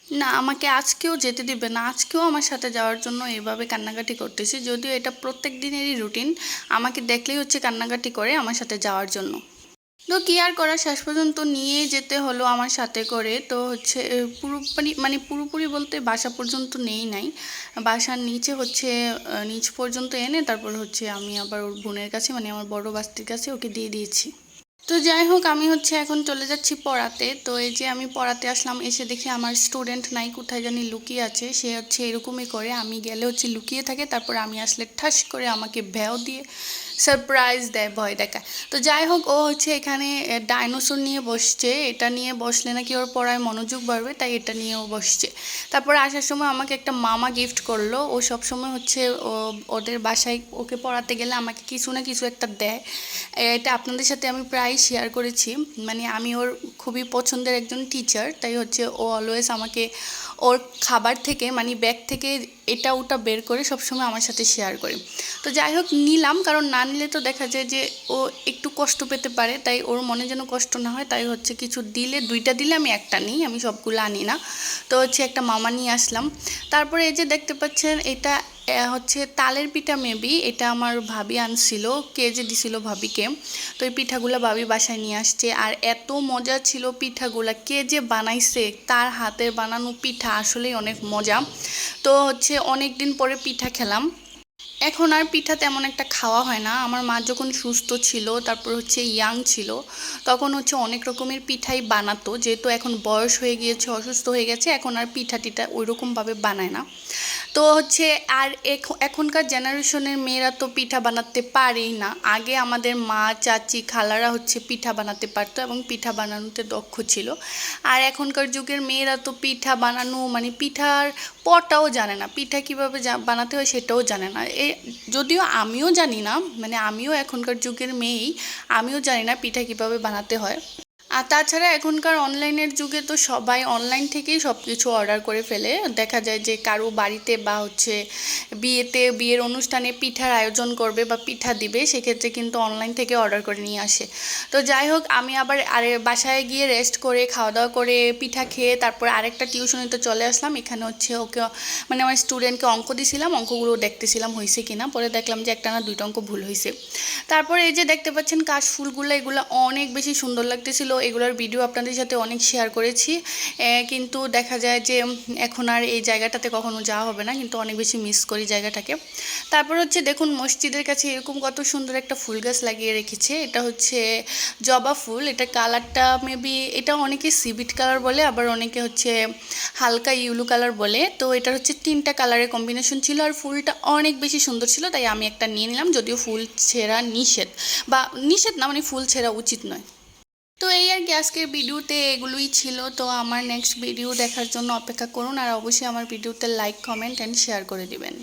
না, আমাকে আজকেও যেতে দিবে না। আজকেও আমার সাথে যাওয়ার জন্য এভাবে কান্নাকাটি করতেছে। যদিও এটা প্রত্যেক দিনেরই রুটিন। আমাকে দেখলেই হচ্ছে কান্নাকাটি করে আমার সাথে যাওয়ার জন্য। তো কি আর করা, শেষ পর্যন্ত নিয়ে যেতে হলো আমার সাথে করে। তো হচ্ছে পুরোপুরি মানে পুরোপুরি বলতে বাসা পর্যন্ত নেই নাই, বাসার নিচে হচ্ছে নিচ পর্যন্ত এনে তারপর হচ্ছে আমি আবার ওর বোনের কাছে মানে আমার বড় বাস্তির কাছে ওকে দিয়ে দিয়েছি। তো যাই হোক, আমি হচ্ছে এখন চলে যাচ্ছি পড়াতে। তো এই যে আমি পড়াতে আসলাম, এসে দেখি আমার স্টুডেন্ট নাই, কোথায় জানি লুকিয়ে আছে। সে হচ্ছে এরকমই করে, আমি গেলে হচ্ছে লুকিয়ে থাকে, তারপর আমি আসলে ঠাস করে আমাকে ভ্যাও দিয়ে সারপ্রাইজ দেয়, ভয় দেখায়। তো যাই হোক, ও হচ্ছে এখানে ডাইনোসর নিয়ে বসছে। এটা নিয়ে বসলে নাকি ওর পড়ায় মনোযোগ বাড়বে, তাই এটা নিয়েও বসছে। তারপরে আসার সময় আমাকে একটা মামা গিফট করলো। ও সবসময় হচ্ছে ওদের বাসায় ওকে পড়াতে গেলে আমাকে কিছু না কিছু একটা দেয়। এটা আপনাদের সাথে আমি প্রায় শেয়ার করেছি। মানে আমি ওর খুবই পছন্দের একজন টিচার, তাই হচ্ছে ও অলওয়েজ আমাকে ওর খাবার থেকে মানে ব্যাগ থেকে এটা ওটা বের করে সবসময় আমার সাথে শেয়ার করে। তো যাই হোক, নিলাম, কারণ না নিলে তো দেখা যায় যে ও একটু কষ্ট পেতে পারে, তাই ওর মনে যেন কষ্ট না হয়, তাই হচ্ছে কিছু দিলে, দুইটা দিলে আমি একটা নিই, আমি সবগুলো আনি না। তো হচ্ছে একটা মামা নিয়ে আসলাম। তারপরে এই যে দেখতে পাচ্ছেন, এটা হচ্ছে তালের পিঠা, মেবি এটা আমার ভাবি আনছিল, কে যে দিছিল ভাবিকে। তো এই পিঠাগুলো ভাবি বাসায় নিয়ে আসছে, আর এত মজা ছিল পিঠাগুলা, কে যে বানাইছে, তার হাতের বানানো পিঠা আসলেই অনেক মজা। তো হচ্ছে অনেক দিন পরে পিঠা খেলাম। এখন আর পিঠা তেমন একটা খাওয়া হয় না। আমার মা যখন সুস্থ ছিল, তারপর হচ্ছে ইয়াং ছিল, তখন হচ্ছে অনেক রকমের পিঠাই বানাতো। যেহেতু এখন বয়স হয়ে গিয়েছে, অসুস্থ হয়ে গেছে, এখন আর পিঠা টিঠা ওই রকমভাবে বানায় না। তো হচ্ছে আর এখনকার জেনারেশনের মেয়েরা তো পিঠা বানাতে পারেই না। আগে আমাদের মা, চাচি, খালারা হচ্ছে পিঠা বানাতে পারতো এবং পিঠা বানানোতে দক্ষ ছিল। আর এখনকার যুগের মেয়েরা তো পিঠা বানানো মানে পিঠার পটাও জানে না, পিঠা কীভাবে বানাতে হয় সেটাও জানে না। যদিও আমিও জানি না, মানে আমিও এখনকার যুগের মেয়েই, আমিও জানি না পিঠা কীভাবে বানাতে হয়। আর তাছাড়া এখনকার অনলাইনের যুগে তো সবাই অনলাইন থেকেই সব কিছু অর্ডার করে ফেলে। দেখা যায় যে কারো বাড়িতে বা হচ্ছে বিয়ের অনুষ্ঠানে পিঠার আয়োজন করবে বা পিঠা দিবে, সেক্ষেত্রে কিন্তু অনলাইন থেকে অর্ডার করে নিয়ে আসে। তো যাই হোক, আমি আবার বাসায় গিয়ে রেস্ট করে খাওয়া দাওয়া করে পিঠা খেয়ে তারপর আরেকটা টিউশনিতে চলে আসলাম। এখানে হচ্ছে ওকে মানে আমার স্টুডেন্টকে অঙ্ক দিছিলাম, অঙ্কগুলো দেখতেছিলাম হয়েছে কিনা। পরে দেখলাম যে একটা না দুইটা অঙ্ক ভুল হয়েছে। তারপরে এই যে দেখতে পাচ্ছেন কাশফুলগুলো, এগুলো অনেক বেশি সুন্দর লাগতেছিল। এগুলোর ভিডিও আপনাদের সাথে অনেক শেয়ার করেছি, কিন্তু দেখা যায় যে এখন আর এই জায়গাটাতে কখনো যাওয়া হবে না, কিন্তু অনেক বেশি মিস করি জায়গাটাকে। তারপর হচ্ছে দেখুন, মসজিদের কাছে এরকম কত সুন্দর একটা ফুল গাছ লাগিয়ে রেখেছে। এটা হচ্ছে জবা ফুল। এটা কালারটা মেবি, এটা অনেকে সিভিট কালার বলে, আবার অনেকে হচ্ছে হালকা ইউলো কালার বলে। তো এটা হচ্ছে তিনটা কালারের কম্বিনেশন ছিল, আর ফুলটা অনেক বেশি সুন্দর ছিল, তাই আমি একটা নিয়ে নিলাম। যদিও ফুল ছেঁড়া নিষেধ, বা নিষেধ না মানে ফুল ছেঁড়া উচিত নয়। তো এই আর কি, আজকের ভিডিওতে এগুলোই ছিল। তো আমার নেক্সট ভিডিও দেখার জন্য অপেক্ষা করুন, আর অবশ্যই আমার ভিডিওতে লাইক, কমেন্ট অ্যান্ড শেয়ার করে দিবেন।